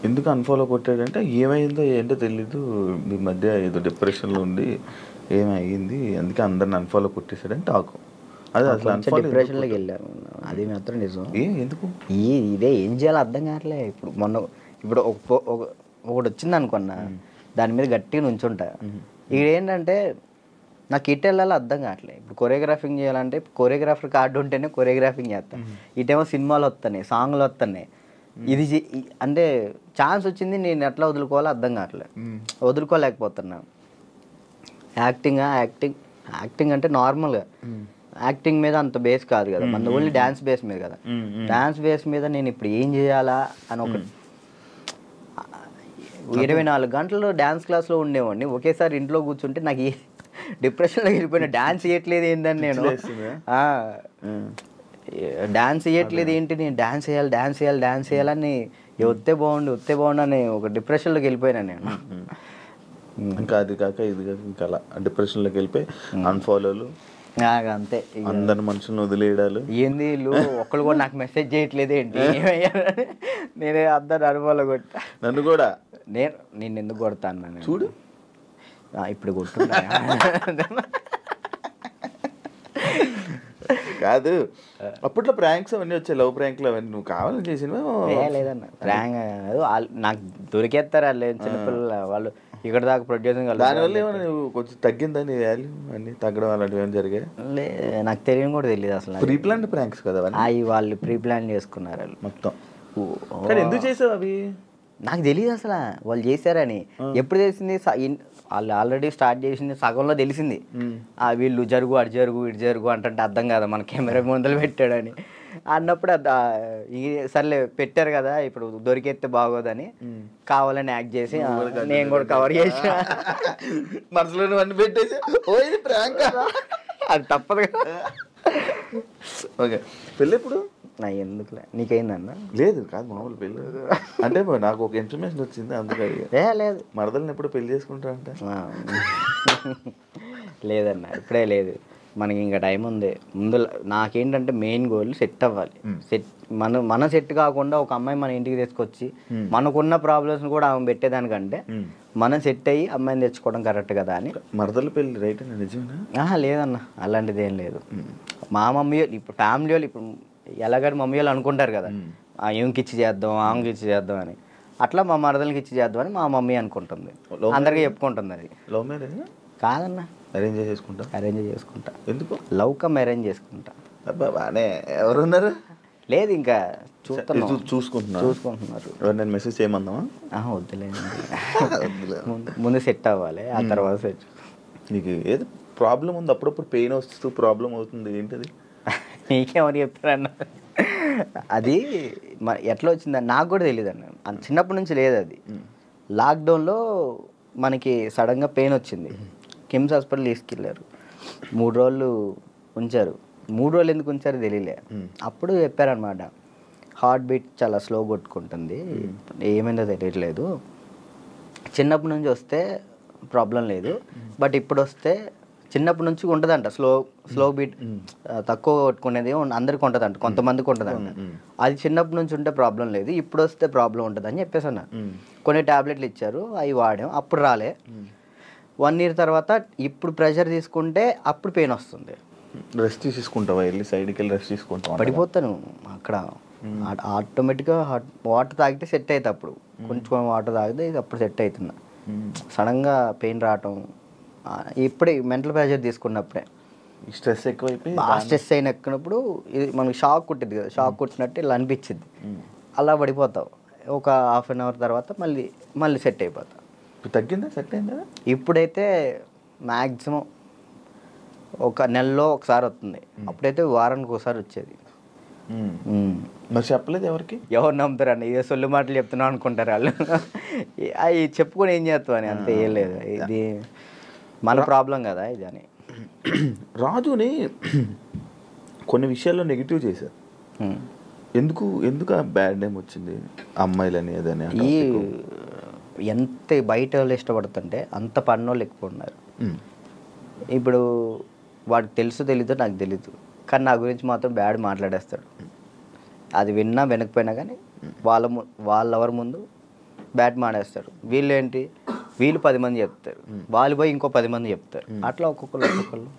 ఎందుకు అన్ఫాలో కొట్టాడు అంటే ఏమైందో ఏంటో తెలీదు, మీ మధ్య ఏదో డిప్రెషన్లో ఉండి ఏమైంది అందుకే అందరిని అన్ఫాలో కొట్టేశాడని టాకు. అది అసలు డిప్రెషన్లోకి వెళ్ళారు, అది మాత్రం నిజం. ఎందుకు ఇదే ఏం చేయాలో అర్థం కావట్లే. ఇప్పుడు ఒకటి వచ్చింది అనుకున్నా, దాని మీద గట్టిగా నుంచుంటా. ఇదేంటంటే నాకు ఇటు వెళ్ళాలో అర్థం కావట్లేదు. ఇప్పుడు కొరియోగ్రాఫింగ్ చేయాలంటే కొరియోగ్రాఫర్ కార్డు ఉంటేనే కొరియోగ్రాఫింగ్ చేస్తాను. ఇటేమో సినిమాలు వస్తున్నాయి, సాంగ్లు వస్తున్నాయి. ఇది అంటే ఛాన్స్ వచ్చింది, నేను ఎట్లా వదులుకోవాలో అర్థం కావట్లేదు, వదులుకోలేకపోతున్నా. యాక్టింగ్ అంటే నార్మల్గా యాక్టింగ్ మీద అంత బేస్ కాదు కదా, మన ఓన్లీ డ్యాన్స్ బేస్ మీద కదా. డ్యాన్స్ బేస్ మీద నేను ఇప్పుడు ఏం చేయాలా అని ఒక 24 గంటలు డ్యాన్స్ క్లాస్లో ఉండేవాడిని. ఒకేసారి ఇంట్లో కూర్చుంటే నాకు డిప్రెషన్లోకి వెళ్ళిపోయిన. డ్యాన్స్ చేయట్లేదు ఏంటని నేను డాన్స్ చేయట్లేదు ఏంటి, నేను డాన్స్ చేయాలని వస్తే బాగుండు అని ఒక డిప్రెషన్లోకి వెళ్ళిపోయినా నేను. ఇంకా అది కాక ఇది కాక ఇంకా అలా డిప్రెషన్లోకి వెళ్ళిపోయి అన్ఫాలోలు అంతే. అందరి మనుషులను వదిలేయడాలు. ఏంది వీళ్ళు ఒక్కళ్ళు కూడా నాకు మెసేజ్ చేయట్లేదు ఏంటి, నేనే అందరు అనుభవాలు కొట్టా. నన్ను కూడా నేను ఎందుకు కొడతాను చూడు, ఇప్పుడు కొట్టున్నా. కాదు, అప్పట్లో ప్రాంక్స్ అవన్నీ వచ్చాయి, లవ్ ప్రాంక్లు అవన్నీ నువ్వు కావాలని చేసినవా? లేదన్న, ప్రాంక్ నాకు దొరికేస్తారు వాళ్ళు, చిన్నపిల్లలు వాళ్ళు ఇక్కడ దాకా ప్రొడ్యూసింగ్. దానివల్ల ఏమైనా నువ్వు కొంచెం తగ్గిందని వాల్యూ అన్ని తగ్గడం అలాంటివి ఏమైనా జరిగాయి? నాకు తెలియని కూడా తెలియదు అసలు. ప్రీ ప్లాన్ ప్రాంక్స్ కదా అవి, వాళ్ళు ప్రీ ప్లాన్ చేసుకున్నారు వాళ్ళు మొత్తం. ఎందుకు చేసావు అవి? నాకు తెలియదు అసలు వాళ్ళు చేశారని. ఎప్పుడు తెలిసింది, వాళ్ళు ఆల్రెడీ స్టార్ట్ చేసింది సగంలో తెలిసింది. వీళ్ళు జరుగు అటు జరుగు అంటే అర్థం కదా, మన కెమెరా ముందలు పెట్టాడని అన్నప్పుడు సర్లే పెట్టారు కదా ఇప్పుడు దొరికేస్తే బాగోదని కావాలని యాక్ట్ చేసి నేను కూడా కవర్ చేసి మనసులో అన్ని పెట్టేసి అది తప్పదు కదా. ఓకే, పెళ్ళి ఎప్పుడు? ఎందుకులే, నీకైందన్న? లేదు, కాదు మామూలు పెళ్ళి అంటే నాకు ఒక ఇన్ఫర్మేషన్ వచ్చింది అందుకే. లేదు, మరదల్ని ఎప్పుడు పెళ్లి చేసుకుంటా అంటే లేదన్న, ఇప్పుడే లేదు, మనకి ఇంకా టైం ఉంది. ముందు నాకేంటంటే మెయిన్ గోల్ సెట్ అవ్వాలి. మన సెట్ కాకుండా ఒక అమ్మాయి మన ఇంటికి తీసుకొచ్చి మనకున్న ప్రాబ్లమ్స్ కూడా ఆమె పెట్టేదానికంటే మనం సెట్ అయ్యి అమ్మాయిని తెచ్చుకోవడం కరెక్ట్ కదా అని. మరదల పెళ్ళి రైట్ అని నిజమేనా? లేదన్న, అలాంటిది ఏం లేదు. మా మమ్మీ వాళ్ళు ఇప్పుడు ఫ్యామిలీ వాళ్ళు ఇప్పుడు ఎలాగని మమ్మీ వాళ్ళు అనుకుంటారు కదా, ఏమికి ఇచ్చి చేద్దాం ఆమెకి ఇచ్చి చేద్దాం అని, అట్లా మా మరదలకి ఇచ్చి చేద్దాం అని మా మమ్మీ అనుకుంటుంది, అందరికీ చెప్పుకుంటుంది. అది లవ్ మ్యారేజ్ కాదన్న, అరేంజ్ చేసుకుంటా. ఎందుకు? లవ్ కమ్ అరేంజ్ చేసుకుంటా. అబ్బా బానే, ఎవరున్నారు? లేదు, ఇంకా చూసుకుంటున్నారు. నేను మెసేజ్ చేయమందామా? వద్దులేదు, ముందు సెట్ అవ్వాలి, ఆ తర్వాత సెట్. నీకు ఏదో ప్రాబ్లం ఉంది, అప్పుడప్పుడు పెయిన్ వస్తూ ప్రాబ్లం అవుతుంది, ఏంటది? నీకేమని చెప్తారన్న? అది ఎట్లా వచ్చిందని నాకు కూడా తెలియదు అన్న, చిన్నప్పటి నుంచి లేదు అది. లాక్డౌన్లో మనకి సడన్గా పెయిన్ వచ్చింది, కిమ్స్ హాస్పిటల్ తీసుకెళ్ళారు, 3 రోజులు ఉంచారు. 3 రోజులు ఎందుకు ఉంచారో తెలియలే. అప్పుడు చెప్పారనమాట, హార్ట్ బీట్ చాలా స్లో కొట్టుకుంటుంది, ఏమైందో తెలియట్లేదు, చిన్నప్పటి నుంచి వస్తే ప్రాబ్లం లేదు, బట్ ఇప్పుడు వస్తే చిన్నప్పటి నుంచి ఉంటుందంట స్లో బీట్ తక్కువ కొట్టుకునేది అందరికి ఉంటుందంట, కొంతమందికి ఉంటుందంట. అది చిన్నప్పటి నుంచి ఉంటే ప్రాబ్లం లేదు, ఇప్పుడు వస్తే ప్రాబ్లం ఉంటుంది అని చెప్పేసి అన్న. కొన్ని ట్యాబ్లెట్లు ఇచ్చారు, అవి వాడాం, అప్పుడు రాలే. 1 year తర్వాత ఇప్పుడు ప్రెషర్ తీసుకుంటే అప్పుడు పెయిన్ వస్తుంది. రెస్ట్ తీసుకుంటావా, వెళ్ళి సైడ్కి వెళ్ళి రెస్ట్ తీసుకుంటావా? పడిపోతాను అక్కడ. ఆటోమేటిక్గా వాటర్ తాగితే సెట్ అవుతుంది, అప్పుడు కొంచెం వాటర్ తాగితే ఇది అప్పుడు సెట్ అవుతున్నా. సడన్గా పెయిన్ రావటం ఇప్పుడే మెంటల్ ప్రెషర్ తీసుకున్నప్పుడే. స్ట్రెస్ ఎక్కువైపోయి బాగా స్ట్రెస్ అయిన ఎక్కినప్పుడు ఇది మనకి షాక్ కుట్టింది కదా, షాక్ కుట్టినట్టు ఇలా అనిపించింది, అలా పడిపోతావు. ఒక 1/2 hour తర్వాత మళ్ళీ సెట్ అయిపోతావు. తగ్గిందా, సెట్ అయిందా? ఇప్పుడైతే మ్యాక్సిమం ఒక నెలలో ఒకసారి వస్తుంది, అప్పుడైతే వారానికి ఒకసారి వచ్చేది. మరి చెప్పలేదు ఎవరికి? ఎవరు నమ్ముతారండి, ఏ సొల్లు మాటలు చెప్తున్నావు అనుకుంటారు వాళ్ళు. అవి చెప్పుకొని ఏం చేస్తావు అని, అంతే. ఏం లేదు, ఇది మన ప్రాబ్లం కదా ఇది అని. రాజుని కొన్ని విషయాల్లో నెగిటివ్ చేశారు. ఎందుకు ఆ బ్యాడ్ నేమ్ వచ్చింది అమ్మాయిలని ఏదని? ఈ ఎంత బయట వాళ్ళు ఇష్టపడుతుంటే అంత పన్నోళ్ళు ఎక్కువ ఉన్నారు. ఇప్పుడు వాడికి తెలుసు తెలీదో నాకు తెలీదు, కానీ నా గురించి మాత్రం బ్యాడ్ మాట్లాడేస్తాడు. అది విన్నా వినకపోయినా కానీ వాళ్ళెవరి ముందు బ్యాడ్ మాడేస్తాడు. వీళ్ళు 10 మంది చెప్తారు, వాళ్ళు పోయి ఇంకో 10 మంది చెప్తారు, అట్లా ఒక్కొక్కళ్ళు.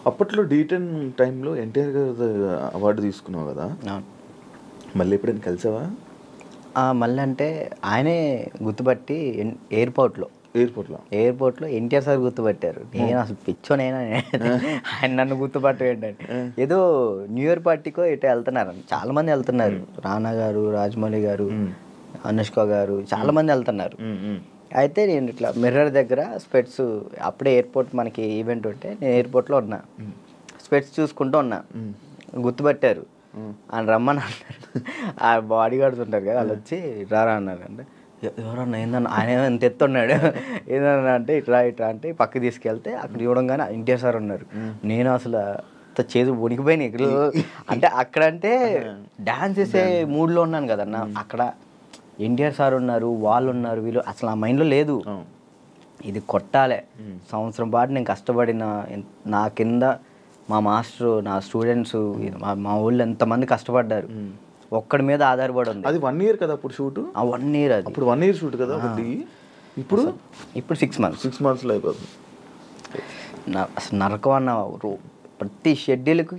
అప్పట్లో D10 టైంలో ఎన్టీఆర్ గారు అవార్డు తీసుకున్నావు కదా, మళ్ళీ ఎప్పుడైనా కలిసావా? మళ్ళీ అంటే ఆయనే గుర్తుపట్టి ఎయిర్పోర్ట్లో ఎన్టీఆర్ సార్ గుర్తుపట్టారు. నేను అసలు పిచ్చోనైనా ఆయన నన్ను గుర్తుపట్ట ఏంటంటే, ఏదో న్యూ ఇయర్ పార్టీకో ఇటు వెళ్తున్నారు, చాలా మంది వెళ్తున్నారు. రానా గారు, రాజమౌళి గారు, అనుష్క గారు, చాలా మంది వెళ్తున్నారు. అయితే నేను ఇట్లా మిర్రర్ దగ్గర స్పెట్స్, అప్పుడే ఎయిర్పోర్ట్ మనకి ఈవెంట్ ఉంటే నేను ఎయిర్పోర్ట్లో ఉన్నా, స్పెట్స్ చూసుకుంటూ ఉన్నా. గుర్తుపట్టారు, ఆయన రమ్మని అన్నారు. ఆ బాడీ గార్డ్స్ ఉంటారు కదా, వాళ్ళు వచ్చి రారా అన్నారు. అంటే ఎవరన్నా ఏందన్నా, ఆయన ఎంత ఎత్తున్నాడు ఏదన్నా అంటే ఇట్లా అంటే పక్కకి తీసుకెళ్తే అక్కడ చూడంగానే ఎన్టీఆర్ సార్ ఉన్నారు. నేను అసలు చేదు వణికిపోయినాయి. అంటే అక్కడంటే డ్యాన్స్ చేసే మూడ్లో ఉన్నాను కదన్నా, అక్కడ ఎన్టీఆర్ సార్ ఉన్నారు, వాళ్ళు ఉన్నారు, వీళ్ళు అసలు ఆ మైండ్లో లేదు. ఇది కొట్టాలి, సంవత్సరం పాటు నేను కష్టపడిన, నా కింద మా మాస్టరు, నా స్టూడెంట్స్, మా ఊళ్ళో ఎంతమంది కష్టపడ్డారు, ఒక్కడి మీద ఆధారపడి ఉంది. అది 1 year కదా అప్పుడు షూట్? 1 year. అది అప్పుడు 1 year షూట్ కదా. ఇప్పుడు 6 months. 6 monthsలో అయిపోతుంది. అసలు నరకం అన్న, ప్రతి షెడ్యూల్కి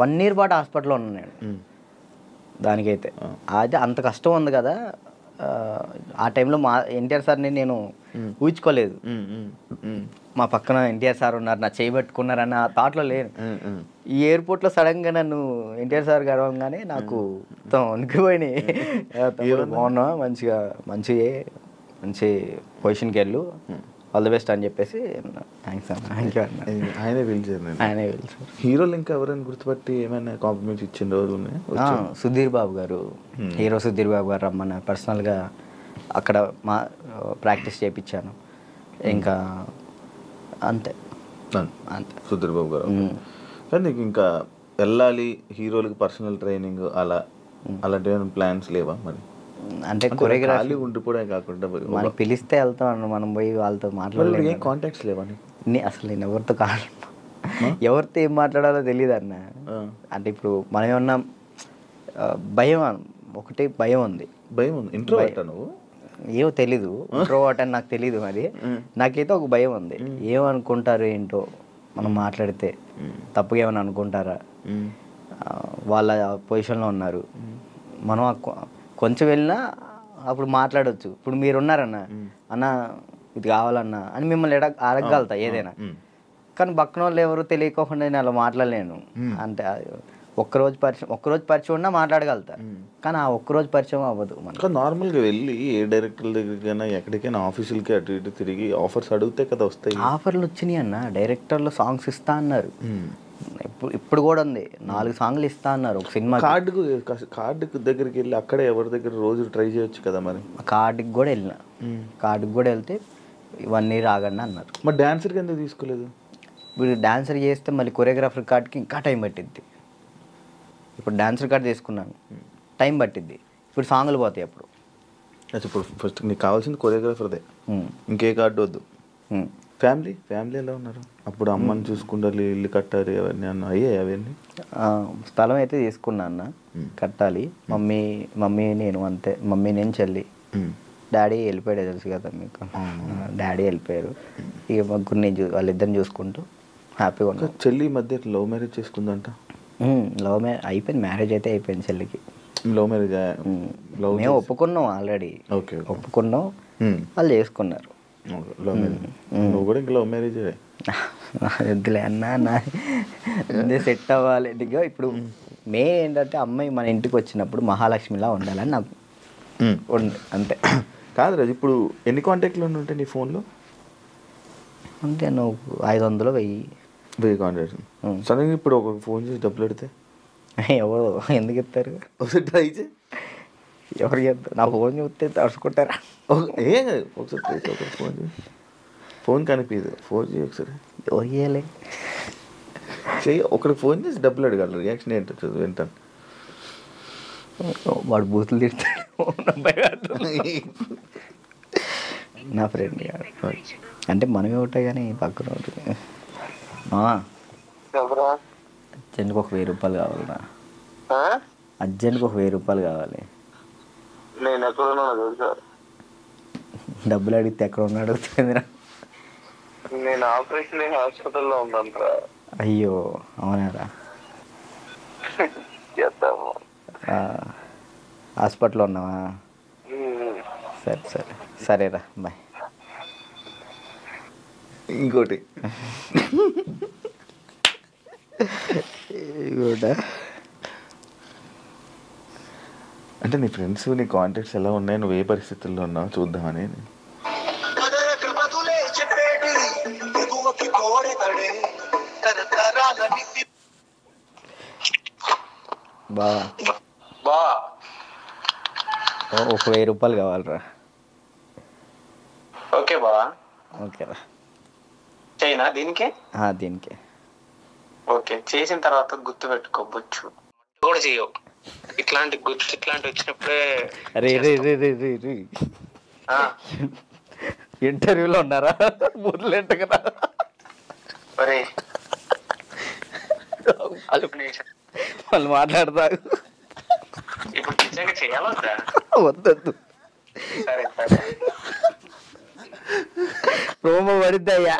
1 year పాటు హాస్పిటల్లో ఉన్నాను నేను. దానికైతే అది అంత కష్టం ఉంది కదా. ఆ టైంలో మా ఎన్టీఆర్ సార్ని నేను ఊహించుకోలేదు. మా పక్కన ఎన్టీఆర్ సార్ ఉన్నారు, నా చేయబెట్టుకున్నారన్న థాట్లో లేను. ఈ ఎయిర్పోర్ట్లో సడన్గా నన్ను ఎన్టీఆర్ సార్ గడవగానే నాకు వణికిపోయినాయి. బాగున్నా, మంచి పొజిషన్కి వెళ్ళు, ఆల్ ది బెస్ట్ అని చెప్పేసి థ్యాంక్స్ అన్న. థ్యాంక్ యూ అన్న. ఆయనే పిలిచారు. హీరోలు ఇంకా ఎవరైనా గుర్తుపట్టి ఏమైనా కాంప్లిమెంట్స్ ఇచ్చిన రోజులు ఉన్నాయి? సుధీర్ బాబు గారు, హీరో సుధీర్ బాబు గారు రమ్మన్నారు. పర్సనల్గా అక్కడ ప్రాక్టీస్ చేయించాను. ఇంకా అంతే. సుధీర్ బాబు గారు. కానీ నీకు ఇంకా వెళ్ళాలి హీరోలకి పర్సనల్ ట్రైనింగ్ అలాంటి ప్లాన్స్ లేవా మరి? అంటే కొరియోగ్రఫీ ఉండిపోవడం కాకుండా మనకి పిలిస్తే వెళ్తాం, మనం పోయి వాళ్ళతో మాట్లాడలేదు. కాంటాక్ట్స్ లేవా? అసలు నేను ఎవరితో ఎవరితో ఏం మాట్లాడాలో తెలియదు అన్న. అంటే ఇప్పుడు మనం ఏమన్నా భయం, ఒకటి భయం ఉంది. ఇంట్రోవర్ట్ నువ్వు? ఏమో తెలీదు, ఇంట్రోవర్ట్ అని నాకు తెలీదు. మరి నాకైతే ఒక భయం ఉంది, ఏమనుకుంటారు ఏంటో మనం మాట్లాడితే, తప్పుగా ఏమైనా అనుకుంటారా, వాళ్ళ పొజిషన్లో ఉన్నారు, మనం కొంచెం వెళ్ళినా అప్పుడు మాట్లాడవచ్చు. ఇప్పుడు మీరున్నారన్న, అన్న ఇది కావాలన్నా అని మిమ్మల్ని అడగగలుగుతా ఏదైనా. కానీ పక్కన వాళ్ళు ఎవరు తెలియకోకుండా నేను అలా మాట్లాడలేను. అంటే ఒక్కరోజు పరిచయం ఉన్నా మాట్లాడగలుగుతా, కానీ ఆ ఒక్కరోజు పరిచయం అవ్వదు. మనకు నార్మల్గా వెళ్ళి ఏ డైరెక్టర్ల దగ్గరికైనా ఎక్కడికైనా ఆఫీసులకి అటు ఇటు తిరిగి ఆఫర్స్ అడిగితే కదా వస్తాయి. ఆఫర్లు వచ్చినాయి అన్న, డైరెక్టర్లు సాంగ్స్ ఇస్తా అన్నారు. ఇప్పుడు కూడా ఉంది, 4 సాంగ్లు ఇస్తా అన్నారు ఒక సినిమా. కార్డుకు దగ్గరికి వెళ్ళి అక్కడ ఎవరి దగ్గర రోజు ట్రై చేయొచ్చు కదా. మరి కార్డుకి కూడా వెళ్ళిన, కార్డుకి కూడా వెళ్తే 1 year ఆగండి అన్నారు. మరి డాన్సర్కి ఎందుకు తీసుకోలేదు? ఇప్పుడు డాన్సర్ చేస్తే మళ్ళీ కొరియోగ్రాఫర్ కార్డ్కి ఇంకా టైం పట్టిద్ది. ఇప్పుడు డాన్సర్ కార్డ్ తీసుకున్నాను, టైం పట్టిద్ది. ఇప్పుడు సాంగ్లు పోతాయి. ఇప్పుడు ఫస్ట్ నీకు కావాల్సింది కొరియోగ్రాఫర్దే, ఇంకే కార్డు వద్దు. ఫ్యామిలీ ఎలా ఉన్నారు? అప్పుడు అమ్మని చూసుకుండాలి, ఇల్లు కట్టాలి, అవన్నీ అయ్యాయి అవన్నీ? స్థలం అయితే తీసుకున్నా అన్న, కట్టాలి. మమ్మీ నేను అంతే. మమ్మీ నేను చెల్లి. డాడీ వెళ్ళిపోయాడు, తెలుసు కదా మీకు. డాడీ వెళ్ళిపోయారు. ఇక ముగ్గురిని వాళ్ళిద్దరిని చూసుకుంటూ హ్యాపీగా ఉన్నా. చెల్లి మధ్య లవ్ మ్యారేజ్ చేసుకుందంట. లవ్ మ్యారేజ్ అయిపోయింది, మ్యారేజ్ అయితే అయిపోయింది చెల్లికి. Love marriage? మేము ఒప్పుకున్నాం ఆల్రెడీ. ఓకే, ఒప్పుకున్నాం, వాళ్ళు చేసుకున్నారు. Love marriage. నువ్వు కూడా ఇంకా లవ్ మ్యారేజ్? వద్దులే అన్నా, నా సెట్ అవ్వాలి. ఇప్పుడు ఏంటంటే అమ్మాయి మన ఇంటికి వచ్చినప్పుడు మహాలక్ష్మిలా ఉండాలని నాకు అంతే. కాదు రాజు, ఇప్పుడు ఎన్ని కాంటాక్ట్లు ఉంటాయి నీ ఫోన్లో? అంటే నువ్వు 500 1000 కాంటాక్ట్స్. సడన్గా ఇప్పుడు ఒక ఫోన్ చేసి డబ్బులు పెడితే ఎవరు ఎందుకు ఇస్తారు? ఒకసారి ట్రై చేయి. ఎవరు చెప్తారు? నా ఫోన్ చూస్తే తడుచుకుంటారా? ఏం కాదు, ఒకసారి ట్రై చేయి. ఒకసారి ఫోన్ చేయి. ఫోన్ కనిపించదు, ఫోన్ చేయి ఒకసారి. ఎవరు చేయాలి? చెయ్యి. ఒకరికి ఫోన్ చేసి డబ్బులు అడగాలి. రియాక్షన్ ఏంటో వింటాను. వాడు బూతులు తిడతాడు. నా ఫ్రెండ్ అంటే మనమే ఉంటాయి కానీ పక్కన ఉంటుంది. అర్జెంట్కి ఒక 1000 రూపాయలు కావాలన్నా. అర్జెంట్కి ఒక 1000 రూపాయలు కావాలి. నేను ఎక్కడ డబ్బులు అడిగితే ఎక్కడ ఉన్నాడు అడుగుతుంది. నేను ఆపరేషన్ హాస్పిటల్లో ఉన్నాను. అయ్యో అవునారా? హాస్పిటల్లో ఉన్నావా? సరేరా, బాయ్. ఇంకోటి అంటే నీ ఫ్రెండ్స్, నీ కాంటాక్ట్స్ ఎలా ఉన్నాయి, నువ్వు ఏ పరిస్థితుల్లో ఉన్నావు చూద్దామని. ఒక 1000 రూపాయలు కావాలరా. ఓకే బా, ఓకేరా. చైనా దీనికి? దీనికే. ఓకే, చేసిన తర్వాత గుర్తు పెట్టుకోవచ్చు కూడా చెయ్యవు. ఇట్లాంటి వచ్చినప్పుడే. ఇంటర్వ్యూలో ఉన్నారా? బుర్రలేంట కదా. వాళ్ళు మాట్లాడతారు. ఇప్పుడు నిజంగా చేయాలొద్దా? వద్దొద్దు, సరే సరే. ప్రోమో పడిద్దయ్యా.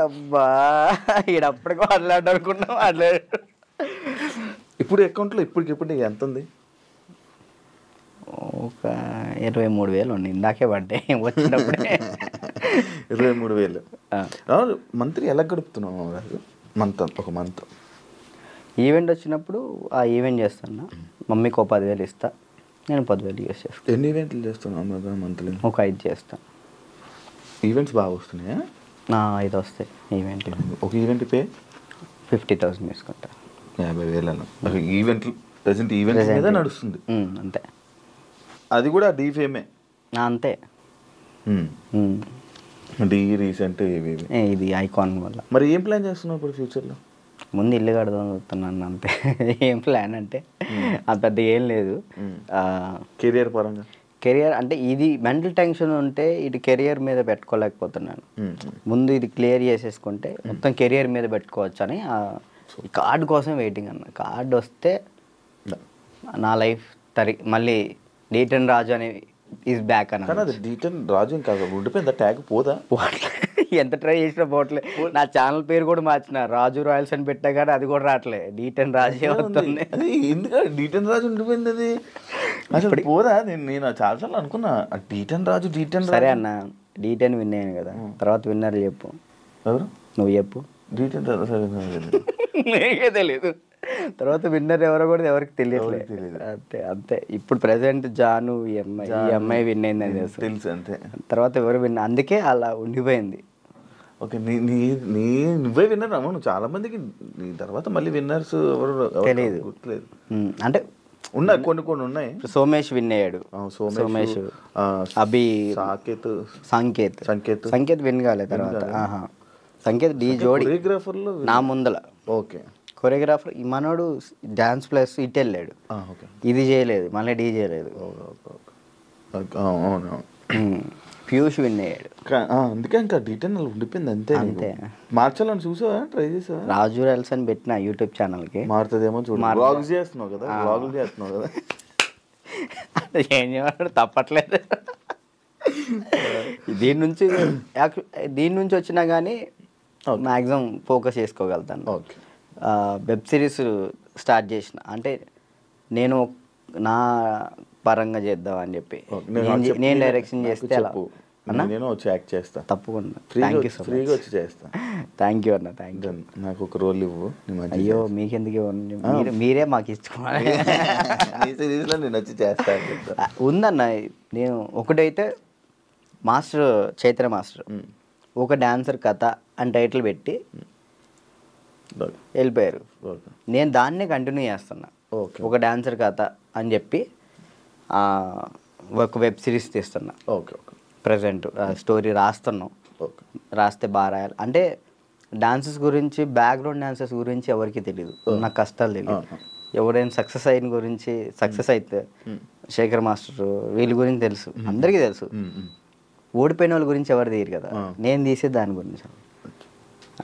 అబ్బా, ఈడప్పటికి మాట్లాడనుకున్నా మాట్లాడు. ఇప్పుడు అకౌంట్లో ఇప్పటికిప్పుడు ఎంత ఉంది? ఒక 23,000 ఉంది. ఇందాకే పడ్డాయి వచ్చినప్పుడే. 23,000. మంత్లీ ఎలా గడుపుతున్నావు? ఒక మంత్ ఈవెంట్ వచ్చినప్పుడు ఆ ఈవెంట్ చేస్తాను. మమ్మీకి ఒక 10,000 ఇస్తా, నేను 10,000 యూస్ చేస్తాను. ఎన్ని ఈవెంట్లు చేస్తున్నావు మంత్లీ? ఒక 5 చేస్తాను. ఈవెంట్స్ బాగా వస్తున్నాయా? 5 వస్తాయి ఈవెంట్లు. ఒక ఈవెంట్ పే 50,000 తీసుకుంటా. 50,000 ఈవెంట్లు ప్రెసెంట్ ఈవెంట్స్ మీద నడుస్తుంది అంతే. అది కూడా డీఫేమే అంతే. డీ రీసెంట్ ఇది ఐకాన్ వల్ల. మరి ఏం ప్లాన్ చేస్తున్నావు ఇప్పుడు ఫ్యూచర్లో? ముందు ఇల్లు కడదాం చూస్తున్నాను అంతే. ఏం ప్లాన్ అంటే అంత పెద్ద ఏం లేదు. కెరియర్ పరంగా? కెరియర్ అంటే ఇది మెంటల్ టెన్షన్ ఉంటే ఇటు కెరియర్ మీద పెట్టుకోలేకపోతున్నాను. ముందు ఇది క్లియర్ చేసేసుకుంటే మొత్తం కెరియర్ మీద పెట్టుకోవచ్చు అని కార్డు కోసం వెయిటింగ్ అన్న. కార్డు వస్తే నా లైఫ్ మళ్ళీ డీటెన్ రాజు అని ఈజ్ బ్యాక్ అన్న. కానీ అది డీటెన్ రాజు ఇంకా ఉండిపోయింది, ట్యాగ్ పోదా? ఎంత ట్రై చేసినా పోవట్లే. నా ఛానల్ పేరు కూడా మార్చిన, రాజు రాయల్స్ అని పెట్టా కానీ అది కూడా రావట్లే, డీటెన్ రాజే వస్తుంది. ఎందుకంటే డీటెన్ రాజు ఉండిపోయింది, అది అసలు పోదా? నేను చాలాసార్లు అనుకున్నా డీటెన్ రాజు. సరే అన్న, డీటెన్ విన్ అయ్యాను కదా, తర్వాత విన్నర్లు చెప్పు. ఎవరు? నువ్వు చెప్పు. డీటెన్ నీకే తెలియదు, తర్వాత విన్నర్ ఎవరో కూడా ఎవరికి తెలియట్లేదు. అంతే అంతే. ఇప్పుడు ప్రెసెంట్ జాను ఈ అమ్మాయి విన్ అయిందని తెలుసు అంతే. తర్వాత ఎవరు విన్, అందుకే అలా ఉండిపోయింది. ఓకే, నువ్వే విన్నర్ అమ్మా. నువ్వు చాలా మందికి నీ తర్వాత మళ్ళీ విన్నర్స్ ఎవరు తెలియదు, గుర్తులేదు. అంటే ఉన్నాయి, కొన్ని ఉన్నాయి. సోమేష్ విన్ అయ్యాడు. సోమేష్, అభి, సంకేత్ విన్ కాలేదు. తర్వాత సంకేత్ డి జోడి నా ముందల. ఓకే, కొరియోగ్రాఫర్ ఈ మనోడు డ్యాన్స్ ప్లస్ ఇటు వెళ్ళాడు, ఓకే ఇది చేయలేదు, మళ్ళీ డీ చేయలేదు. అవును పీయూష్ విన్ అయ్యాడు. అందుకే ఇంకా డీటెయిల్ ఉండిపోయింది అంతే. అంతే. మార్చాలని చూసావా, ట్రై చేసావా? రాజు రెల్స్ అని పెట్టిన యూట్యూబ్ ఛానల్కి. మారుతుందేమో చూడు. వ్లాగ్స్ చేస్తున్నావు కదా, వ్లాగులు చేస్తున్నావు కదా. ఏం చేయమంటారు, తప్పట్లేదు. దీని నుంచి వచ్చినా కానీ మ్యాక్సిమం ఫోకస్ చేసుకోగలుగుతాను. ఓకే. వెబ్ సిరీస్ స్టార్ట్ చేసిన, అంటే నేను నా పరంగా చేద్దాం అని చెప్పి నేను డైరెక్షన్ చేస్తే ఎలా నేను వచ్చి యాక్ట్ చేస్తా తప్పకుండా. Thank you so much. ఫ్రీగా వచ్చి చేస్తా. థ్యాంక్ యూ అన్న, థ్యాంక్ యూ. నాకు ఒక రోల్ ఇవ్వు. అయ్యో మీకెందుకు, మీరే మాకు ఇచ్చుకోవాలి. సిరీస్లో నేను వచ్చి చేస్తా ఉందన్న. నేను ఒకటైతే మాస్టర్ చైత్ర మాస్టర్ ఒక డాన్సర్ కథ అని టైటిల్ పెట్టి వెళ్ళిపోయారు. నేను దాన్నే కంటిన్యూ చేస్తున్నా. ఒక డాన్సర్ కథ అని చెప్పి ఒక వెబ్ సిరీస్ తీస్తున్నా. Okay okay. ప్రజెంట్ స్టోరీ రాస్తున్నాం. రాస్తే బాగా రాయాలి. అంటే డాన్సెస్ గురించి, బ్యాక్గ్రౌండ్ డాన్సెస్ గురించి ఎవరికి తెలియదు, నాకు కష్టాలు తెలియదు. ఎవరైనా సక్సెస్ అయిన గురించి, సక్సెస్ అయితే శేఖర్ మాస్టర్ వీళ్ళ గురించి తెలుసు, అందరికీ తెలుసు. ఓడిపోయిన వాళ్ళ గురించి ఎవరు తెలియదు కదా. నేను తీసే దాని గురించి,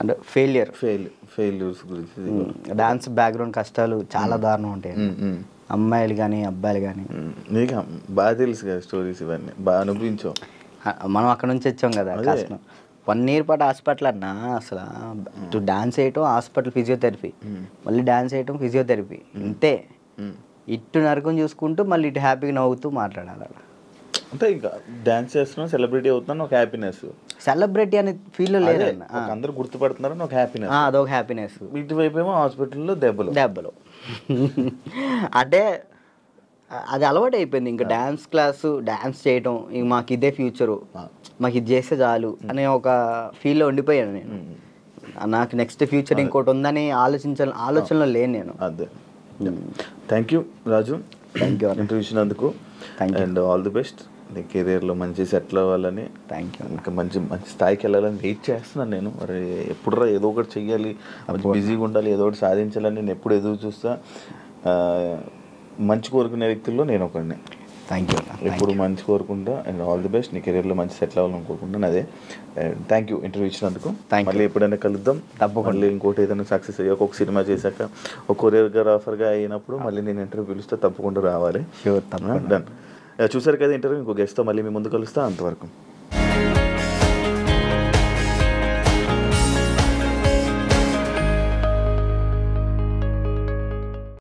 అంటే ఫెయిల్యూర్స్ గురించి. డాన్స్ బ్యాక్గ్రౌండ్ కష్టాలు చాలా దారుణం ఉంటాయి, అమ్మాయిలు కానీ అబ్బాయిలు కానీ. నీకు బాగా తెలుసు కదా స్టోరీస్, ఇవన్నీ బాగా అనుభవించావు. మనం అక్కడ నుంచి వచ్చాం కదా. కష్టం 1 year పాటు హాస్పిటల్ అన్నా. అసలు ఇటు డాన్స్ వేయటం, హాస్పిటల్ ఫిజియోథెరపీ, మళ్ళీ డాన్స్ వేయటం, ఫిజియోథెరపీ, ఇంతే. ఇటు నరకం చూసుకుంటూ మళ్ళీ ఇటు హ్యాపీగా నవ్వుతూ మాట్లాడాలి. అంటే ఇంకా డాన్స్ చేస్తున్నాం, సెలబ్రిటీ అవుతున్నాను, ఒక హ్యాపీనెస్. సెలబ్రిటీ అనే ఫీల్ లేదు, అందరూ గుర్తుపడుతున్నారని ఒక హ్యాపీనెస్, అదొక హ్యాపీనెస్. ఇటువైపు ఏమో హాస్పిటల్లో దెబ్బలు. అంటే అది అలవాటు అయిపోయింది. ఇంకా డ్యాన్స్ క్లాసు, డ్యాన్స్ చేయటం, ఇంక మాకు ఇదే ఫ్యూచరు, మాకు ఇది చేస్తే చాలు అనే ఒక ఫీల్లో ఉండిపోయాను నేను. నాకు నెక్స్ట్ ఫ్యూచర్ ఇంకోటి ఉందని ఆలోచనలో లేను నేను. అదే. Thank you Raju, thank you interview ఇచ్చినందుకు. And all the best. నీ కెరీర్లో మంచి సెటిల్ అవ్వాలని, థ్యాంక్ యూ. ఇంకా మంచి స్థాయికి వెళ్ళాలని వెయిట్ చేస్తున్నాను నేను. మరి ఎప్పుడురా ఏదో ఒకటి చెయ్యాలి, బిజీగా ఉండాలి, ఏదో ఒకటి సాధించాలని నేను ఎప్పుడు ఎదురు చూస్తా. మంచి కోరుకునే వ్యక్తుల్లో నేను ఒకడిని. Thank you. ఎప్పుడు మంచి కోరుకుంటా. And all the best. నీ కెరీర్లో మంచి సెటిల్ అవ్వాలని కోరుకుంటాను. అదే. థ్యాంక్ యూ ఇంటర్వ్యూ ఇచ్చినందుకు. మళ్ళీ ఎప్పుడైనా కలుద్దాం. మళ్ళీ ఇంకోటి ఏదైనా సక్సెస్ అయ్యాక, ఒక సినిమా చేశాక, ఒక కొరియోగ్రాఫర్గా అయినప్పుడు మళ్ళీ నేను ఇంటర్వ్యూ పిలుస్తే తప్పకుండా రావాలి. షూర్. డన్. చూసారు కదా ఇంటర్వ్యూ. ఇంకో గెస్ట్తో మళ్ళీ మీ ముందు కలుస్తా. అంతవరకు